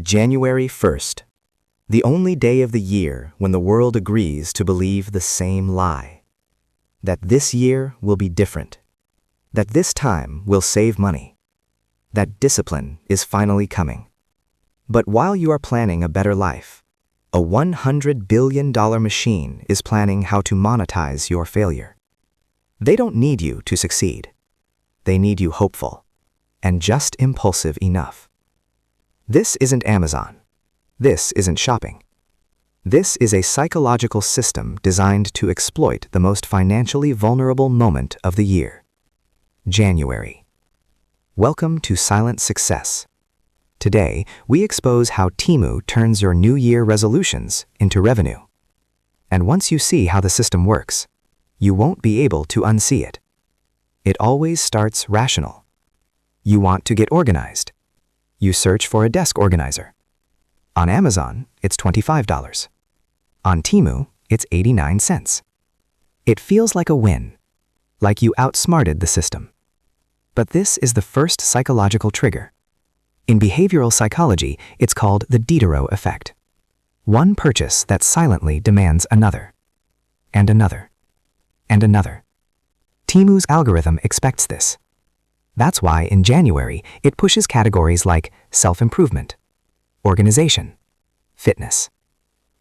January 1st, the only day of the year when the world agrees to believe the same lie. That this year will be different. That this time will save money. That discipline is finally coming. But while you are planning a better life, a $100 billion machine is planning how to monetize your failure. They don't need you to succeed. They need you hopeful and just impulsive enough. This isn't Amazon. This isn't shopping. This is a psychological system designed to exploit the most financially vulnerable moment of the year. January. Welcome to Silent Success. Today, we expose how Temu turns your New Year resolutions into revenue. And once you see how the system works, you won't be able to unsee it. It always starts rational. You want to get organized. You search for a desk organizer. On Amazon, it's $25. On Temu, it's 89 cents. It feels like a win, like you outsmarted the system. But this is the first psychological trigger. In behavioral psychology, it's called the Diderot Effect. One purchase that silently demands another, and another, and another. Temu's algorithm expects this. That's why in January, it pushes categories like self-improvement, organization, fitness.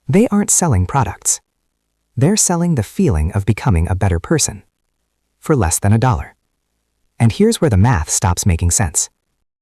They aren't selling products. They're selling the feeling of becoming a better person for less than $1. And here's where the math stops making sense.